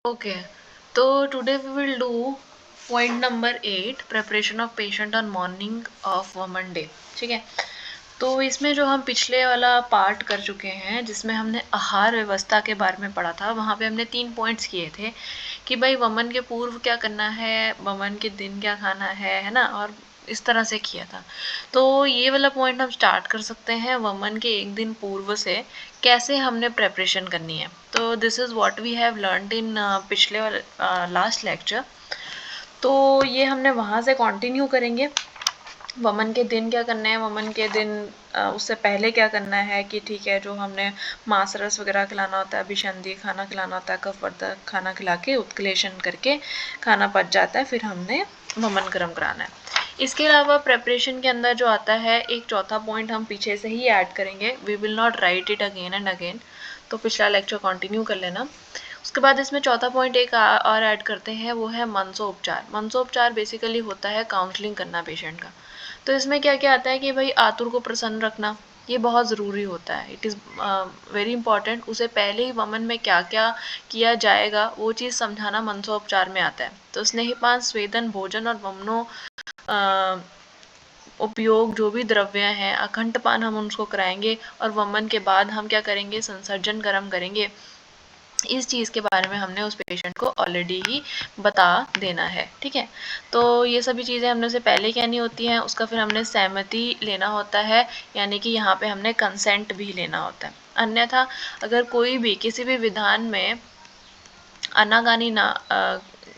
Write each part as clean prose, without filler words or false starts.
Okay, तो today we will do point number 8 preparation of patient on morning of woman day. ठीक है, तो इसमें जो हम पिछले वाला पार्ट कर चुके हैं जिसमें हमने आहार व्यवस्था के बारे में पढ़ा था, वहाँ पे हमने 3 पॉइंट्स किए थे कि भाई वमन के पूर्व क्या करना है, वमन के दिन क्या खाना है ना, और इस तरह से किया था। तो ये वाला पॉइंट हम स्टार्ट कर सकते हैं वमन के एक दिन पूर्व से कैसे हमने प्रेपरेशन करनी है। तो this is what we have learned in पिछले लास्ट लेक्चर। तो ये हमने वहाँ से कंटिन्यू करेंगे। वमन के दिन क्या करना है, वमन के दिन उससे पहले क्या करना है कि ठीक है, जो हमने मांस रस वगैरह खिलाना होता है, अभिसंधि खाना खिलाना होता है, कफवर्धक खाना खिला के उत्क्लेशन करके खाना पच जाता है, फिर हमने वमन गर्म कराना है। इसके अलावा प्रेपरेशन के अंदर जो आता है एक चौथा पॉइंट हम पीछे से ही ऐड करेंगे, we will not write it again and again, तो पिछला लेक्चर कंटिन्यू कर लेना। उसके बाद इसमें चौथा पॉइंट एक और ऐड करते हैं, वो है मनसोपचार। मनसोपचार बेसिकली होता है काउंसलिंग करना पेशेंट का। तो इसमें क्या क्या आता है कि भाई आतुर को प्रसन्न रखना, ये बहुत ज़रूरी होता है, इट इज़ वेरी इंपॉर्टेंट। उसे पहले ही वमन में क्या क्या किया जाएगा वो चीज़ समझाना मनसोपचार में आता है। तो स्नेहपान, स्वेदन, भोजन और वमनों उपयोग जो भी द्रव्य हैं, अखंडपान हम उनको कराएंगे, और वमन के बाद हम क्या करेंगे, संसर्जन गर्म करेंगे। इस चीज़ के बारे में हमने उस पेशेंट को ऑलरेडी ही बता देना है। ठीक है, तो ये सभी चीज़ें हमने से पहले कहनी होती हैं, उसका फिर हमने सहमति लेना होता है, यानी कि यहाँ पे हमने कंसेंट भी लेना होता है। अन्यथा अगर कोई भी किसी भी विधान में आनाकानी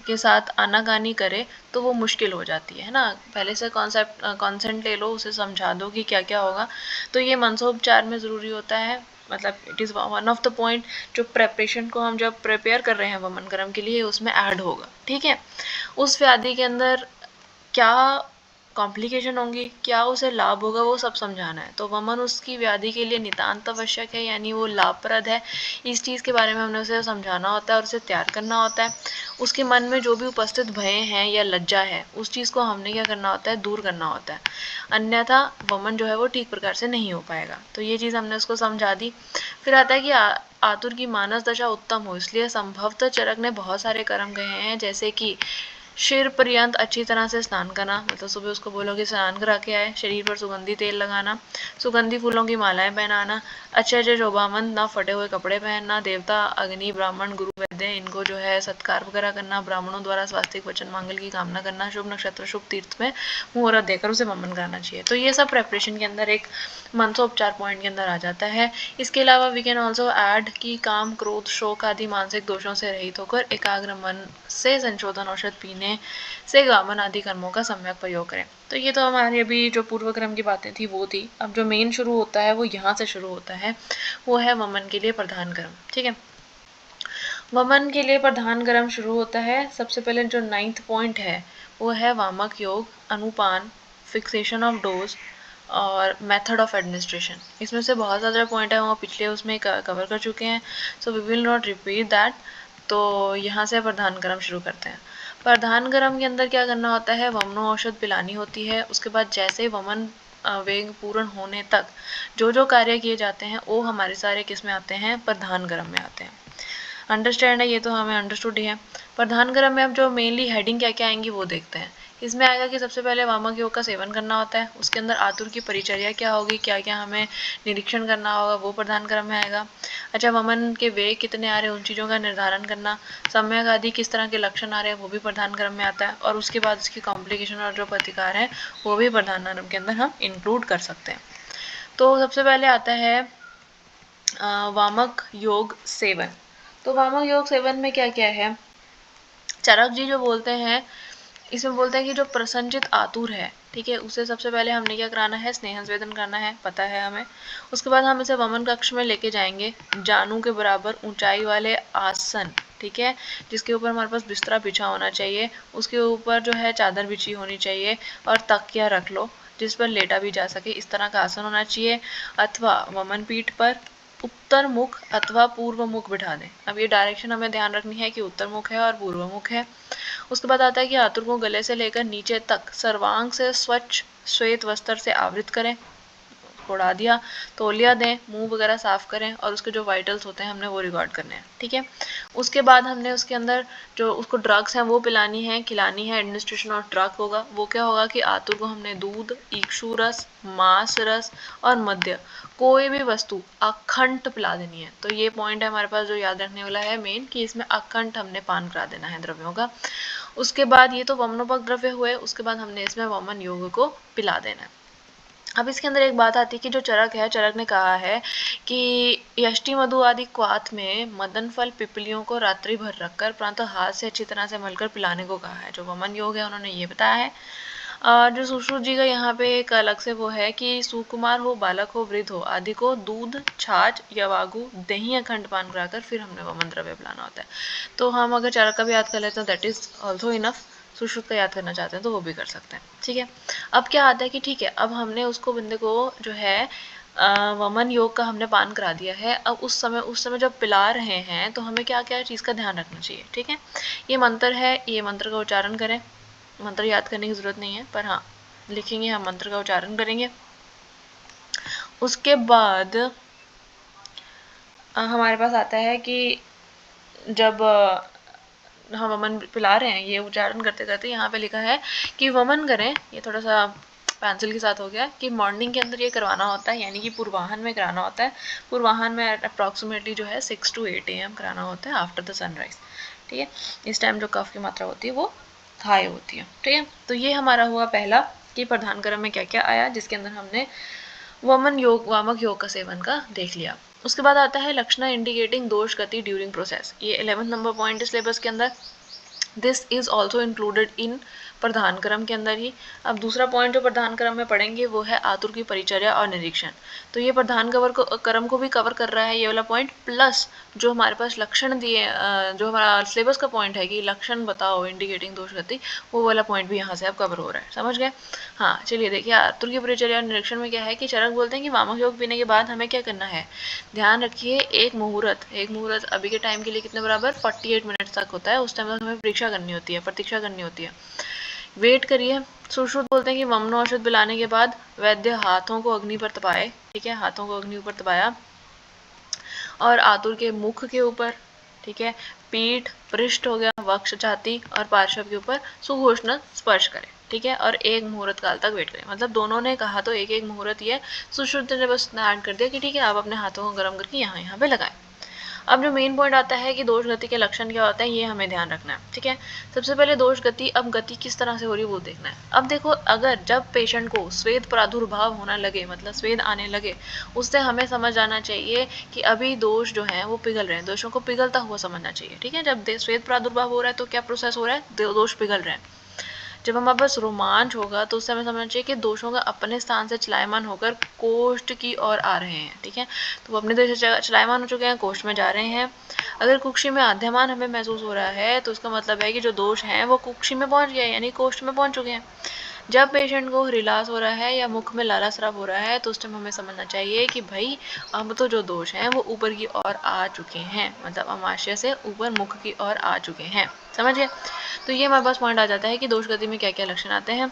के साथ आनाकानी करे तो वो मुश्किल हो जाती है ना। पहले से कॉन्सेंट ले लो, उसे समझा दो कि क्या क्या होगा। तो ये मनसोपचार में ज़रूरी होता है, मतलब it is one of the point जो प्रेपरेशन को हम जब प्रिपेयर कर रहे हैं वमन गर्म के लिए, उसमें ऐड होगा। ठीक है, उस व्याधि के अंदर क्या कॉम्प्लिकेशन होंगी, क्या उसे लाभ होगा, वो सब समझाना है। तो वमन उसकी व्याधि के लिए नितांत आवश्यक है, यानी वो लाभप्रद है, इस चीज़ के बारे में हमने उसे समझाना होता है और उसे तैयार करना होता है। उसके मन में जो भी उपस्थित भय हैं या लज्जा है, उस चीज़ को हमने क्या करना होता है, दूर करना होता है, अन्यथा वमन जो है वो ठीक प्रकार से नहीं हो पाएगा। तो ये चीज़ हमने उसको समझा दी। फिर आता है कि आतुर की मानस दशा उत्तम हो, इसलिए संभवतः चरक ने बहुत सारे कर्म कहे हैं, जैसे कि सिर पर्यंत अच्छी तरह से स्नान करना, मतलब सुबह उसको बोलो कि स्नान करा के आए, शरीर पर सुगंधी तेल लगाना, सुगंधी फूलों की मालाएं पहनाना, अच्छे अच्छे शोभामंद ना फटे हुए कपड़े पहनना, देवता, अग्नि, ब्राह्मण, गुरु, वैद्य, इनको जो है सत्कार वगैरह करना, ब्राह्मणों द्वारा स्वास्तिक वचन मांगल की कामना करना, शुभ नक्षत्र शुभ तीर्थ में मुहूर्त देकर उसे वमन कराना चाहिए। तो ये सब प्रेपरेशन के अंदर एक मनसोपचार पॉइंट के अंदर आ जाता है। इसके अलावा वी कैन ऑल्सो ऐड कि काम, क्रोध, शोक आदि मानसिक दोषों से रहित होकर एकाग्र मन से संशोधन औषध पीने से गामन आदि कर्मों का सम्यक प्रयोग करें। तो ये तो हमारी अभी जो पूर्व क्रम की बातें थी वो थी। अब जो मेन शुरू होता है वो यहाँ से शुरू होता है, वो है वमन के लिए प्रधान कर्म। ठीक है, वमन के लिए प्रधान कर्म शुरू होता है। सबसे पहले जो 9th पॉइंट है वो है वामक योग, अनुपान, फिक्सेशन ऑफ डोज और मेथड ऑफ एडमिनिस्ट्रेशन। इसमें से बहुत ज़्यादा पॉइंट है, वो पिछले उसमें कवर कर चुके हैं, so we will not repeat that. तो यहाँ से प्रधान कर्म शुरू करते हैं। प्रधान कर्म के अंदर क्या करना होता है, वमनो औषध पिलानी होती है। उसके बाद जैसे ही वमन वेग पूर्ण होने तक जो जो कार्य किए जाते हैं वो हमारे सारे किस में आते हैं, प्रधान कर्म में आते हैं। अंडरस्टैंड है, ये तो हमें अंडरस्टूड ही है। प्रधान कर्म में अब जो मेनली हेडिंग क्या क्या आएंगी वो देखते हैं। इसमें आएगा कि सबसे पहले वामक योग का सेवन करना होता है, उसके अंदर आतुर की परिचर्या क्या होगी, क्या क्या हमें निरीक्षण करना होगा, वो प्रधान कर्म में आएगा। अच्छा, वमन के वेग कितने आ रहे हैं उन चीज़ों का निर्धारण करना, सम्यक आदि किस तरह के लक्षण आ रहे हैं वो भी प्रधान कर्म में आता है, और उसके बाद उसकी कॉम्प्लिकेशन और जो प्रतिकार है वो भी प्रधान कर्म के अंदर हम इंक्लूड कर सकते हैं। तो सबसे पहले आता है वामक योग सेवन। तो वामक योग सेवन में क्या क्या है, चरक जी जो बोलते हैं, इसमें बोलते हैं कि जो प्रसंजित आतुर है, ठीक है, उसे सबसे पहले हमने क्या कराना है, स्नेह स्वेदन करना है, पता है हमें। उसके बाद हम इसे वमन कक्ष में लेके जाएंगे, जानू के बराबर ऊंचाई वाले आसन, ठीक है, जिसके ऊपर हमारे पास बिस्तरा बिछा होना चाहिए, उसके ऊपर जो है चादर बिछी होनी चाहिए, और तकिया रख लो जिस पर लेटा भी जा सके, इस तरह का आसन होना चाहिए। अथवा वमन पीठ पर उत्तर मुख अथवा पूर्व मुख बिठा दें। अब ये डायरेक्शन हमें ध्यान रखनी है कि उत्तर मुख है और पूर्व मुख है। उसके बाद आता है कि आतुर को गले से लेकर नीचे तक सर्वांग से स्वच्छ श्वेत वस्त्र से आवृत करें। उसको उड़ा दिया, तौलिया दें, मुंह वगैरह साफ़ करें और उसके जो वाइटल्स होते हैं हमने वो रिकॉर्ड करने हैं, ठीक है। उसके बाद हमने उसके अंदर जो उसको ड्रग्स हैं वो पिलानी है, खिलानी है। एडमिनिस्ट्रेशन ऑफ ड्रग होगा, वो क्या होगा कि आतुर को हमने दूध, इक्षु रस, मांस रस और मद्य, कोई भी वस्तु अखंड पिला देनी है। तो ये पॉइंट है हमारे पास जो याद रखने वाला है मेन, कि इसमें अखंड हमने पान करा देना है द्रव्यों का। उसके बाद ये तो वमनोपक द्रव्य हुए, उसके बाद हमने इसमें वमन योग को पिला देना है। अब इसके अंदर एक बात आती है कि जो चरक है, चरक ने कहा है कि यष्टि मधु आदि क्वाथ में मदन फल पिपलियों को रात्रि भर रखकर प्रातः हाथ से अच्छी तरह से मलकर पिलाने को कहा है। जो वमन योग है उन्होंने ये बताया है। जो सुश्रुत जी का यहाँ पे एक अलग से वो है कि सुकुमार हो, बालक हो, वृद्ध हो आदि को दूध, छाछ या वागु, दही अखंड पान कराकर फिर हमने वमन द्रव्य पिलाना होता है। तो हम अगर चरक का भी याद कर लेते हैं that is also enough. Sushrut का याद करना चाहते हैं तो वो भी कर सकते हैं, ठीक है। अब क्या आता है कि ठीक है, अब हमने उसको बंदे को जो है वमन योग का हमने पान करा दिया है। अब उस समय जब पिला रहे हैं तो हमें क्या क्या चीज़ का ध्यान रखना चाहिए, ठीक है। ये मंत्र है, ये मंत्र का उच्चारण करें। मंत्र याद करने की ज़रूरत नहीं है, पर हाँ लिखेंगे, हम मंत्र का उच्चारण करेंगे। उसके बाद हमारे पास आता है कि जब हम वमन पिला रहे हैं, ये उच्चारण करते करते यहाँ पे लिखा है कि वमन करें, ये थोड़ा सा पेंसिल के साथ हो गया, कि मॉर्निंग के अंदर ये करवाना होता है, यानी कि पूर्वाहन में कराना होता है। पूर्वाहन में अप्रॉक्सीमेटली जो है 6 to 8 AM कराना होता है आफ्टर द सनराइज, ठीक है। इस टाइम जो कफ की मात्रा होती है वो हाई होती है, ठीक है। तो ये हमारा हुआ पहला कि प्रधान क्रम में क्या क्या आया, जिसके अंदर हमने वमन योग, वामक योग का सेवन का देख लिया। उसके बाद आता है लक्षण इंडिकेटिंग दोष गति ड्यूरिंग प्रोसेस, ये 11th नंबर पॉइंट है सिलेबस के अंदर। This is also included in प्रधान क्रम के अंदर ही। अब दूसरा पॉइंट जो प्रधान क्रम में पढ़ेंगे वो है आतुर की परिचर्या और निरीक्षण। तो ये प्रधान क्रम को भी कवर कर रहा है ये वाला पॉइंट, प्लस जो हमारे पास लक्षण दिए, जो हमारा सिलेबस का पॉइंट है कि लक्षण बताओ इंडिकेटिंग दोष गति, वो वाला पॉइंट भी यहाँ से अब कवर हो रहा है, समझ गए। हाँ चलिए देखिए, आतुर की परिचर्या और निरीक्षण में क्या है कि चरक बोलते हैं कि वामक योग पीने के बाद हमें क्या करना है, ध्यान रखिए एक मुहूर्त अभी के टाइम के लिए कितने बराबर 48 मिनट तक होता है, उस टाइम तक हमें प्रतीक्षा करनी होती है, वेट करिए। सुश्रुत बोलते हैं कि वमनो औषध पिलाने के बाद वैद्य हाथों को अग्नि पर तपाए, ठीक है, हाथों को अग्नि ऊपर तपाया और आतुर के मुख के ऊपर, ठीक है, पीठ, पृष्ठ हो गया, वक्ष, छाती और पार्श्व के ऊपर सुघोषणा स्पर्श करें, ठीक है, और एक मुहूर्त काल तक वेट करें। मतलब दोनों ने कहा तो एक एक मुहूर्त, ये सुश्रुत ने बस ऐड कर दिया कि ठीक है आप अपने हाथों को गर्म करके यहाँ पे लगाएं। अब जो मेन पॉइंट आता है कि दोष गति के लक्षण क्या होते हैं, ये हमें ध्यान रखना है, ठीक है। सबसे पहले दोष गति, अब गति किस तरह से हो रही है वो देखना है। अब देखो, अगर जब पेशेंट को स्वेद प्रादुर्भाव होना लगे, मतलब स्वेद आने लगे, उससे हमें समझ आना चाहिए कि अभी दोष जो है वो पिघल रहे हैं, दोषों को पिघलता हुआ समझना चाहिए, ठीक है। जब स्वेद प्रादुर्भाव हो रहा है तो क्या प्रोसेस हो रहा है, दोष पिघल रहे हैं। जब हमारे पास रोमांच होगा तो उससे हमें समझना चाहिए कि दोषों का अपने स्थान से चलायमान होकर कोष्ठ की ओर आ रहे हैं, ठीक है। तो वो अपने देश से चलायमान हो चुके हैं, कोष्ठ में जा रहे हैं। अगर कुक्षी में आद्यमान हमें महसूस हो रहा है तो उसका मतलब है कि जो दोष हैं वो कुक्षी में पहुंच गए, यानी कोष्ठ में पहुंच चुके हैं। जब पेशेंट को हृलास हो रहा है या मुख में लाला स्राव हो रहा है तो उस टाइम हमें समझना चाहिए कि भाई अब तो जो दोष हैं वो ऊपर की ओर आ चुके हैं, मतलब अमाशय से ऊपर मुख की ओर आ चुके हैं, समझ गए। तो ये हमारे पास पॉइंट आ जाता है कि दोष गति में क्या क्या लक्षण आते हैं।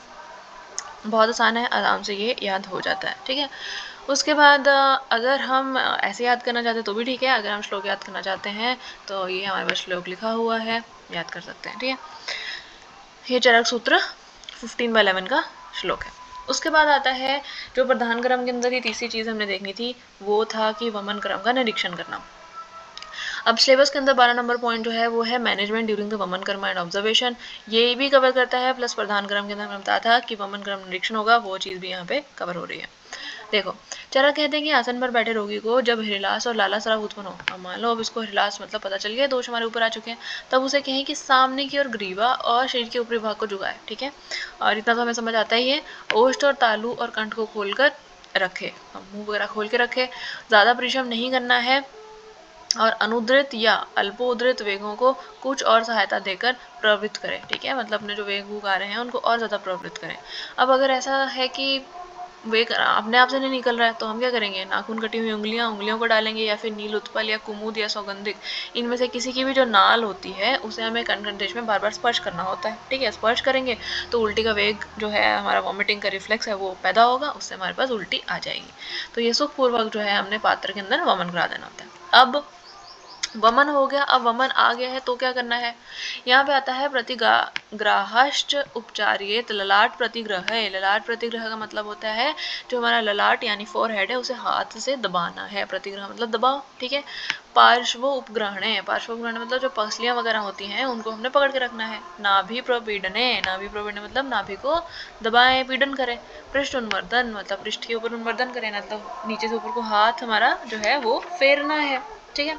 बहुत आसान है, आराम से ये याद हो जाता है, ठीक है। उसके बाद अगर हम ऐसे याद करना चाहते हैं तो भी ठीक है, अगर हम श्लोक याद करना चाहते हैं तो ये हमारे पास श्लोक लिखा हुआ है, याद कर सकते हैं, ठीक है। ये चरक सूत्र 15/11 का श्लोक है। उसके बाद आता है जो प्रधान क्रम के अंदर ही तीसरी चीज़ हमने देखनी थी, वो था कि वमन क्रम का निरीक्षण करना। अब सिलेबस के अंदर 12 नंबर पॉइंट जो है वो है मैनेजमेंट ड्यूरिंग द वमन कर्म एंड ऑब्जर्वेशन, ये भी कवर करता है, प्लस प्रधान क्रम के अंदर हमें बताया था कि वमन क्रम निरीक्षण होगा, वो चीज़ भी यहाँ पे कवर हो रही है। देखो, चरक कहते हैं कि आसन पर बैठे रोगी को जब हृलास और लाला स्राव उत्पन्न हो, अब मान लो अब इसको हृलास मतलब पता चल गया दोष हमारे ऊपर आ चुके हैं, तब उसे कहें कि सामने की ओर ग्रीवा और शरीर के ऊपरी भाग को झुकाए, ठीक है। और इतना तो हमें समझ आता ही है। ओष्ठ और तालु और कंठ को खोलकर रखे, मुंह वगैरह खोल के रखे, ज़्यादा परिश्रम नहीं करना है और अनुद्रित या अल्पोद्रित वेगों को कुछ और सहायता देकर प्रवृत्त करें, ठीक है। मतलब अपने जो वेग वूग आ रहे हैं उनको और ज़्यादा प्रवृत्त करें। अब अगर ऐसा है कि वेग अपने आप से नहीं निकल रहा है तो हम क्या करेंगे, नाखून कटी हुई उंगलियों को डालेंगे, या फिर नील उत्पल या कुमुद या सौगंधिक, इनमें से किसी की भी जो नाल होती है उसे हमें कंठदेश में बार बार स्पर्श करना होता है। ठीक है, स्पर्श करेंगे तो उल्टी का वेग जो है, हमारा वॉमिटिंग का रिफ्लेक्स है वो पैदा होगा, उससे हमारे पास उल्टी आ जाएगी। तो ये सुखपूर्वक जो है हमने पात्र के अंदर वमन करा देना होता है। अब वमन हो गया, अब वमन आ गया है तो क्या करना है, यहाँ पे आता है प्रतिग्राहश्च उपचार्येत ललाट प्रतिग्रह है। ललाट प्रतिग्रह का मतलब होता है जो हमारा ललाट यानी फोरहेड है उसे हाथ से दबाना है, प्रतिग्रह मतलब दबाओ। ठीक है, पार्श्व उपग्रहण है, पार्श्व उपग्रहण मतलब जो पसलियां वगैरह होती हैं उनको हमने पकड़ के रखना है। नाभि प्रपीडने, नाभि प्रपीडने मतलब नाभि को दबाएं, पीडन करें। पृष्ठ उन्वर्धन मतलब पृष्ठ के ऊपर उन्वर्धन करें, मतलब नीचे से ऊपर को हाथ हमारा जो है वो फेरना है। ठीक है,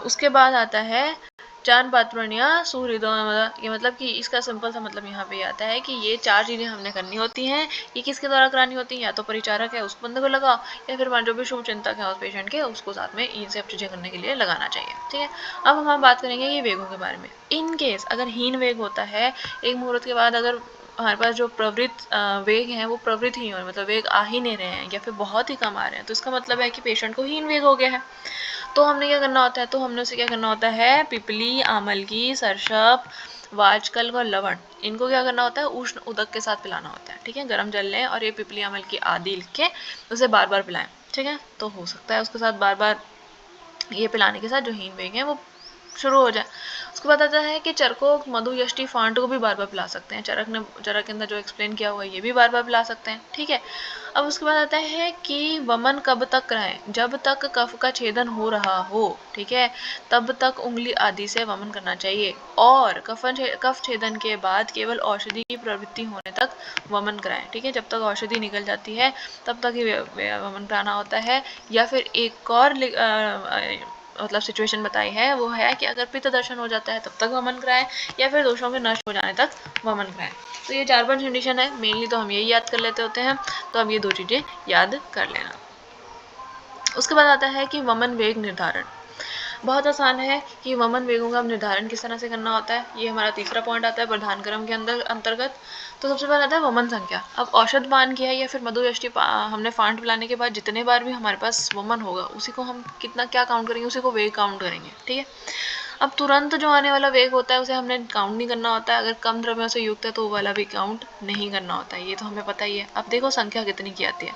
उसके बाद आता है चार पात्रण्या सुहृदय, ये मतलब कि इसका सिंपल सा मतलब यहाँ पे आता है कि ये चार चीज़ें हमने करनी होती हैं। ये किसके द्वारा करानी होती हैं, या तो परिचारक है उसको बंदे को लगाओ, या फिर जो भी शुभ चिंतक है उस पेशेंट के उसको साथ में इन सब चीज़ें करने के लिए लगाना चाहिए। ठीक है, अब हम बात करेंगे ये वेगों के बारे में। इन केस अगर हीन वेग होता है, एक मुहूर्त के बाद अगर हमारे पास जो प्रवृत्त वेग हैं वो प्रवृत्त ही हो, मतलब वेग आ ही नहीं रहे हैं या फिर बहुत ही कम आ रहे हैं, तो इसका मतलब है कि पेशेंट को हीन वेग हो गया है। तो हमने क्या करना होता है, तो हमने उसे क्या करना होता है, पिपली, आमलकी, सरसप, वाजकल और लवण, इनको क्या करना होता है, उष्ण उदक के साथ पिलाना होता है। ठीक है, गर्म जल लें और ये पिपली, आमलकी आदि लिख के उसे बार बार पिलाएं। ठीक है, तो हो सकता है उसके साथ बार बार ये पिलाने के साथ जो हीन वेग है वो शुरू हो जाए। उसके बाद आता है कि चरकों, मधु, यष्टि, फांट को भी बार बार पिला सकते हैं। चरक के अंदर जो एक्सप्लेन किया हुआ है ये भी बार बार पिला सकते हैं। ठीक है, अब उसके बाद आता है कि वमन कब तक कराएं, जब तक कफ का छेदन हो रहा हो। ठीक है, तब तक उंगली आदि से वमन करना चाहिए, और कफ छेदन के बाद केवल औषधि की प्रवृत्ति होने तक वमन कराएं। ठीक है, जब तक औषधि निकल जाती है तब तक ही वमन कराना होता है। या फिर एक और मतलब सिचुएशन बताई है वो है कि अगर पित्त दर्शन हो जाता है तब तक वमन कराएं, या फिर दोषों के नष्ट हो जाने तक वमन कराएं। तो ये 4-5 कंडीशन है, मेनली तो हम यही याद कर लेते होते हैं, तो अब ये 2 चीज़ें याद कर लेना। उसके बाद आता है कि वमन वेग निर्धारण। बहुत आसान है कि वमन वेगों का निर्धारण किस तरह से करना होता है। ये हमारा तीसरा पॉइंट आता है प्रधान क्रम के अंदर अंतर्गत। तो सबसे पहले आता है वमन संख्या। अब औषध पान किया या फिर मधु यष्टि हमने फांट पिलाने के बाद जितने बार भी हमारे पास वमन होगा उसी को हम कितना क्या काउंट करेंगे, उसी को वेग काउंट करेंगे। ठीक है, अब तुरंत जो आने वाला वेग होता है उसे हमने काउंट नहीं करना होता है, अगर कम द्रव्यों से युक्त है तो वो वाला भी काउंट नहीं करना होता है, ये तो हमें पता ही है। अब देखो संख्या कितनी की आती है।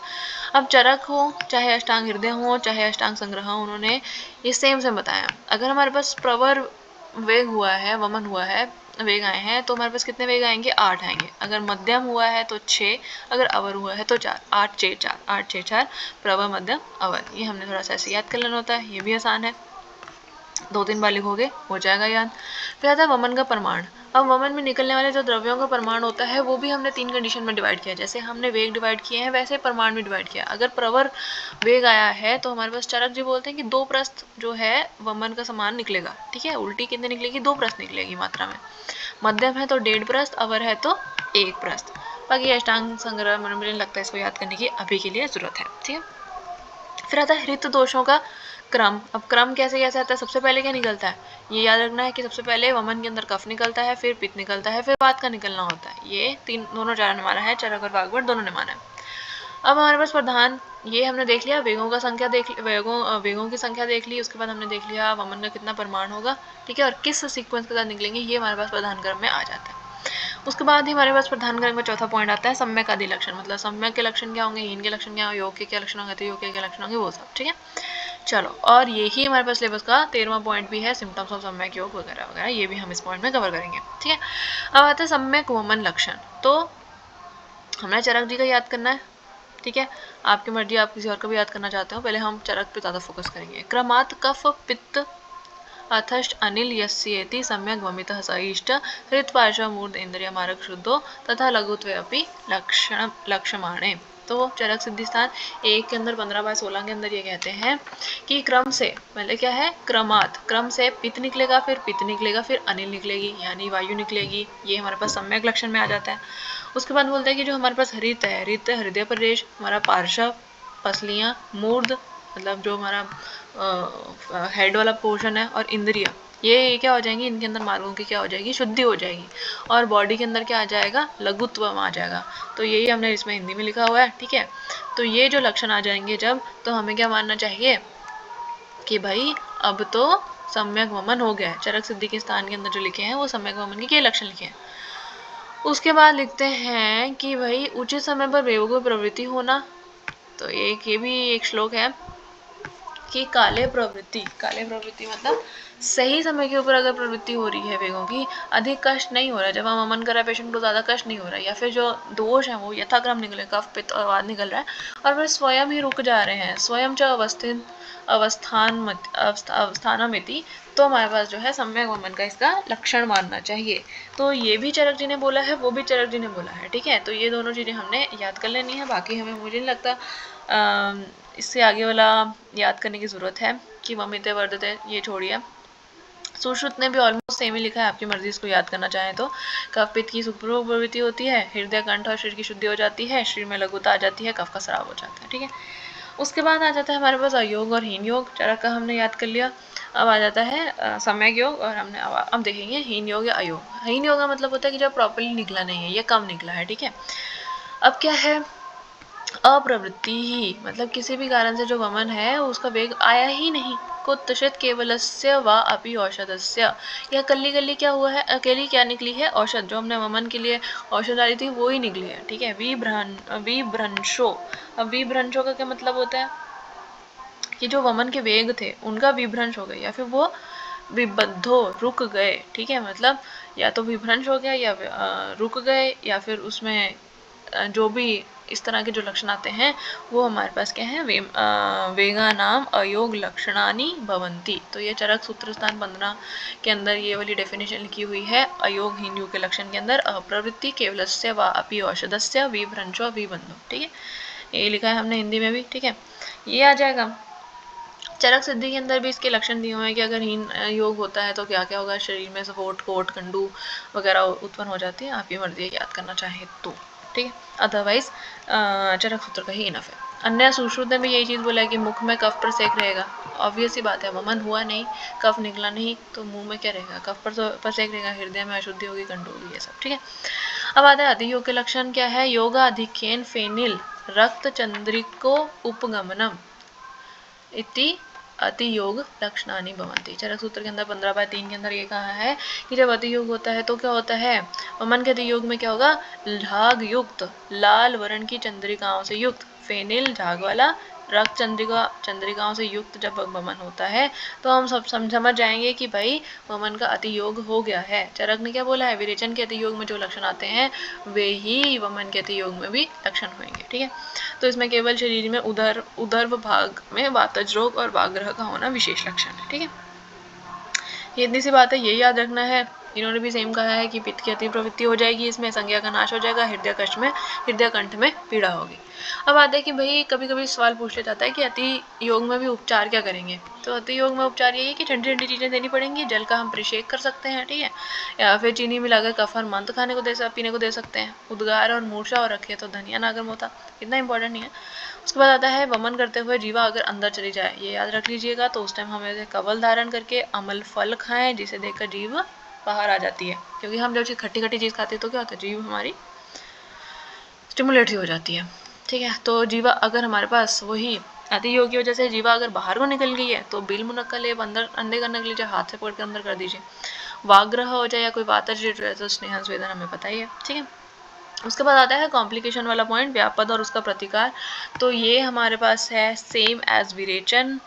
अब चरक हो चाहे अष्टांग हृदय हो चाहे अष्टांग संग्रह, उन्होंने ये सेम बताया। अगर हमारे पास प्रवर वेग हुआ है, वमन हुआ है, वेग आए हैं, तो हमारे पास कितने वेग आएंगे, 8 आएंगे। अगर मध्यम हुआ है तो 6, अगर अवर हुआ है तो 4। 8 6 4, 8 6 4, प्रवर मध्यम अवर। ये हमने थोड़ा सा ऐसे याद कर लेना होता है, ये भी आसान है, 2-3 बार लिखोगे हो जाएगा याद। फिर आता है वमन का प्रमाण। अब वमन में निकलने वाले जो द्रव्यों का प्रमाण होता है वो भी हमने 3 कंडीशन में डिवाइड किया। जैसे हमने वेग डिवाइड किए हैं वैसे प्रमाण भी डिवाइड किया। अगर प्रवर वेग आया है तो हमारे पास चरक जी बोलते हैं कि 2 प्रस्थ जो है वमन का समान निकलेगा। ठीक है, उल्टी कितनी निकलेगी, 2 प्रस्थ निकलेगी मात्रा में। मध्यम है तो 1.5 प्रस्थ, अवर है तो 1 प्रस्थ। बाकी अष्टांग संग्रह मुझे लगता है इसको याद करने की अभी के लिए जरूरत है। ठीक है, फिर आता है हृत दोषों का क्रम। अब क्रम कैसे कैसे आता है, सबसे पहले क्या निकलता है, ये याद रखना है कि सबसे पहले वमन के अंदर कफ निकलता है, फिर पित्त निकलता है, फिर वात का निकलना होता है। ये दोनों चारों ने माना है, चरक और वाग्भट दोनों ने माना है। अब हमारे पास प्रधान, ये हमने देख लिया, वेगों का संख्या वेगों की संख्या देख ली। उसके बाद हमने देख लिया वमन का कितना परिमाण होगा। ठीक है, और किस सीक्वेंस के साथ निकलेंगे ये हमारे पास प्रधान क्रम में आ जाता है। उसके बाद ही हमारे पास प्रधान क्रम का चौथा पॉइंट आता है सम्यक आदि लक्षण। मतलब सम्यक के लक्षण क्या होंगे, हीन के लक्षण क्या होंगे, योग के क्या लक्षण होंगे, तो योग के लक्षण होंगे वो सब। ठीक है, चलो, और यही हमारे पास सिलेबस का 13वां पॉइंट भी है, सिम्टम्स ऑफ सम्यक योग वगैरह वगैरह, ये भी हम इस पॉइंट में कवर करेंगे। ठीक है, अब आता है सम्यक वमन लक्षण। तो हमने चरक जी का याद करना है। ठीक है, आपकी मर्जी, आप किसी और का भी याद करना चाहते हो, पहले हम चरक पे ज़्यादा फोकस करेंगे। क्रमात् कफ पित्त अथश्च अनिल यस्येति सम्यक वमितः सहिष्ट हृत्पार्श्वमूर्ध इंद्रिय मार्ग शुद्धो तथा लघुत्वे अपि लक्ष्यमाणे। तो चरक सिद्धि स्थान 1 के अंदर 15/16 के अंदर ये कहते हैं कि क्रम से, पहले क्या है, क्रमात्, क्रम से पित्त निकलेगा, फिर पित्त निकलेगा, फिर अनिल निकलेगी यानी वायु निकलेगी, ये हमारे पास सम्यक लक्षण में आ जाता है। उसके बाद बोलते हैं कि जो हमारे पास हृत है, हृत हृदय प्रदेश, हमारा पार्श्व, पसलियाँ, मूर्ध मतलब जो हमारा हेड वाला पोर्शन है, और इंद्रिय ये क्या हो जाएंगी, इनके अंदर मार्गों की क्या हो जाएगी, शुद्धि हो जाएगी, और बॉडी के अंदर क्या आ जाएगा, लघुत्व आ जाएगा। तो यही हमने इसमें हिंदी में लिखा हुआ है, ठीक है। तो ये जो लक्षण आ जाएंगे जब, तो हमें क्या मानना चाहिए कि भाई अब तो सम्यक वमन हो गया है। चरक सिद्धि के स्थान के अंदर जो लिखे हैं वो सम्यक वमन के लक्षण लिखे हैं। उसके बाद लिखते हैं कि भाई उचित समय पर वेगों की प्रवृत्ति होना। तो ये भी एक श्लोक है कि काले प्रवृत्ति मतलब सही समय के ऊपर अगर प्रवृत्ति हो रही है वेगों की, अधिक कष्ट नहीं हो रहा है, जब हम अमन कर रहे हैं पेशेंट को ज़्यादा कष्ट नहीं हो रहा है, या फिर जो दोष है वो यथाक्रम निकले, कफ पित्त और वात निकल रहा है और वे स्वयं ही रुक जा रहे हैं, स्वयं च अवस्थानमिति, तो हमारे पास जो है सम्यक वमन का इसका लक्षण मानना चाहिए। तो ये भी चरक जी ने बोला है, वो भी चरक जी ने बोला है, ठीक है। तो ये दोनों चीज़ें हमने याद कर लेनी है, बाकी हमें मुझे नहीं लगता इससे आगे वाला याद करने की ज़रूरत है कि वमिते वर्धते, ये छोड़िए। सुश्रुत ने भी ऑलमोस्ट सेम ही लिखा है, आपकी मर्जी इसको याद करना चाहें तो। कफ पित्त की सुखपूर्वक प्रवृत्ति होती है, हृदय कंठ और शरीर की शुद्धि हो जाती है, शरीर में लघुता आ जाती है, कफ का स्राव हो जाता है, ठीक है। उसके बाद आ जाता है हमारे पास अयोग और हीन योग। चरक का हमने याद कर लिया। अब आ जाता है सम्यक योग, और हमने अब देखेंगे हीन योग या अयोग। हीन योग का मतलब होता है कि जब प्रॉपर्ली निकला नहीं है, ये कम निकला है, ठीक है। अब क्या है, अप्रवृत्ति ही, मतलब किसी भी कारण से जो वमन है उसका वेग आया ही नहीं। कुत्सित केवलस्य व अपि औषधस्य, यह कल्ली कल्ली क्या हुआ है, अकेली क्या निकली है, औषध, जो हमने वमन के लिए औषध डाली थी वो ही निकली है, ठीक है। विभ्रंशो, अब विभ्रंशो का क्या मतलब होता है कि जो वमन के वेग थे उनका विभ्रंश हो गया, या फिर वो विबद्धो, रुक गए, ठीक है। मतलब या तो विभ्रंश हो गया, या रुक गए, या फिर उसमें जो भी इस तरह के जो लक्षण आते हैं वो हमारे पास क्या है, वेगा नाम अयोग लक्षणानि भवंती। तो ये चरक सूत्र स्थान 15 के अंदर ये वाली डेफिनेशन लिखी हुई है अयोग हीन योग के लक्षण के अंदर, अप्रवृत्ति केवलस्य व अपि औषधस्य विभ्रंशो विबंधो, ठीक है। ये लिखा है हमने हिंदी में भी, ठीक है। ये आ जाएगा। चरक सिद्धि के अंदर भी इसके लक्षण दिए हुए हैं कि अगर हीन योग होता है तो क्या क्या होगा, शरीर में सपोर्ट कोट कंडू वगैरह उत्पन्न हो जाती है। आपकी मर्जी है याद करना चाहे तो, ठीक है। अदरवाइज चरक सूत्र का ही इनफ है। अन्य सुश्रुत ने भी यही चीज़ बोला है कि मुख में कफ पर सेक रहेगा। ऑब्वियस ही बात है, वमन हुआ नहीं, कफ निकला नहीं, तो मुंह में क्या रहेगा, कफ पर सेक रहेगा, हृदय में अशुद्धि होगी, कंडू होगी, ये सब, ठीक है। अब आता है अति योग के लक्षण क्या है, योगा अधिकेन फेनिल रक्त चंद्रिको उपगमनम इति अति योग लक्षणानि भवन्ति। चरक सूत्र के अंदर 15/3 के अंदर ये कहा है कि जब अति योग होता है तो क्या होता है, वमन के अति योग में क्या होगा, झाग युक्त, लाल वर्ण की चंद्रिकाओं से युक्त, फेनिल झाग वाला, रक्त चंद्रिकाओं से युक्त जब वमन होता है तो हम सब समझ जाएंगे कि भाई वमन का अति योग हो गया है। चरक ने क्या बोला है, विरेचन के अति योग में जो लक्षण आते हैं वे ही वमन के अति योग में भी लक्षण होंगे, ठीक है। तो इसमें केवल शरीर में उदर्भ भाग में वातज रोग और वाग्रह का होना विशेष लक्षण है, ठीक है। ये इतनी सी बात है, ये याद रखना है। इन्होंने भी सेम कहा है कि पित्त की अति प्रवृत्ति हो जाएगी, इसमें संज्ञा का नाश हो जाएगा, हृदय कंठ में पीड़ा होगी। अब आते हैं कि भाई कभी कभी सवाल पूछ लिया जाता है कि अति योग में भी उपचार क्या करेंगे। तो अति योग में उपचार यही है कि ठंडी ठंडी चीज़ें देनी पड़ेंगी, जल का हम परिषेक कर सकते हैं, ठीक है, या फिर चीनी मिलाकर कफर मंत्र खाने को पीने को दे सकते हैं। उद्गार और मूर्छा और रखे तो धनिया नागर मोता, इतना इंपॉर्टेंट नहीं है। उसके बाद आता है वमन करते हुए जीवा अगर अंदर चली जाए, ये याद रख लीजिएगा। तो उस टाइम हमें कवल धारण करके अमल फल खाएं, जिसे देखकर जीव बाहर आ जाती है, क्योंकि हम जब चीज़ खट्टी खट्टी चीज़ खाते हैं तो क्या होता है, जीव हमारी स्टिमुलेट हो जाती है, ठीक है। तो जीवा अगर हमारे पास वही अति योग की वजह से जीवा अगर बाहर को निकल गई है तो बिल मुनक्का लेप अंदे करने के लिए हाथ से पकड़ के अंदर कर दीजिए। वाग्रह हो जाए या कोई वातज तो स्नेहन स्वेदन हमें पता ही है, ठीक है। उसके बाद आता है कॉम्प्लिकेशन वाला पॉइंट, व्यापद और उसका प्रतिकार। तो ये हमारे पास है सेम एज विरेचन,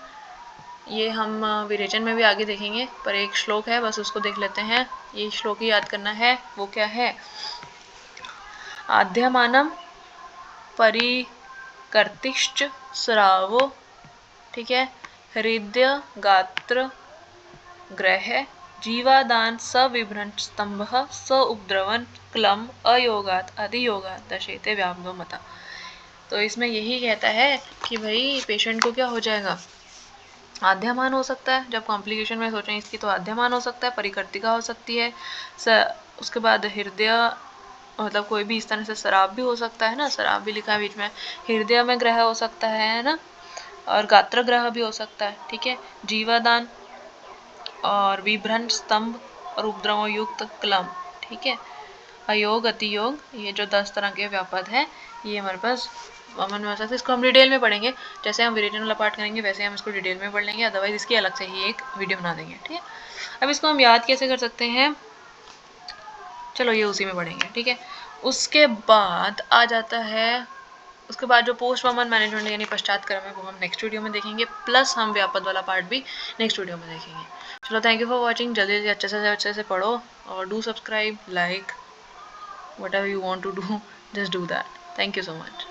ये हम विरेचन में भी आगे देखेंगे, पर एक श्लोक है बस उसको देख लेते हैं। ये श्लोक ही याद करना है, वो क्या है, आद्यमानम परिकर्तिश्च स्रावो, ठीक है, हृदय गात्र ग्रह जीवादान सविभ्रंश स्तंभ स उपद्रवन क्लम अयोगात अधियोगात दशेते व्यापगो मता। तो इसमें यही कहता है कि भाई पेशेंट को क्या हो जाएगा, आद्यमान हो सकता है, जब कॉम्प्लिकेशन में सोचें इसकी तो आद्यमान हो सकता है, परिकर्तिका हो सकती है, उसके बाद हृदय मतलब कोई भी इस तरह से शराब भी हो सकता है ना, शराब भी लिखा है बीच में, हृदय में ग्रह हो सकता है ना, और गात्र ग्रह भी हो सकता है, ठीक है। जीवादान और विभ्रंश स्तंभ और उपद्रव युक्त क्लम, ठीक है। अयोग, अतियोग, ये जो 10 तरह के व्यापद है, ये हमारे पास वमन में सकते। इसको हम डिटेल में पढ़ेंगे, जैसे हम विरेचन वाला पार्ट करेंगे वैसे हम इसको डिटेल में पढ़ लेंगे, अदरवाइज इसकी अलग से ही एक वीडियो बना देंगे, ठीक है। अब इसको हम याद कैसे कर सकते हैं, चलो ये उसी में पढ़ेंगे, ठीक है। उसके बाद आ जाता है, उसके बाद जो पोस्ट वमन मैनेजमेंट यानी पश्चात क्रम है वो हम नेक्स्ट वीडियो में देखेंगे, प्लस हम व्यापद वाला पार्ट भी नेक्स्ट वीडियो में देखेंगे। चलो थैंक यू फॉर वॉचिंग, जल्दी से अच्छे से पढ़ो और do subscribe, like, whatever you want to do, just do that. Thank you so much.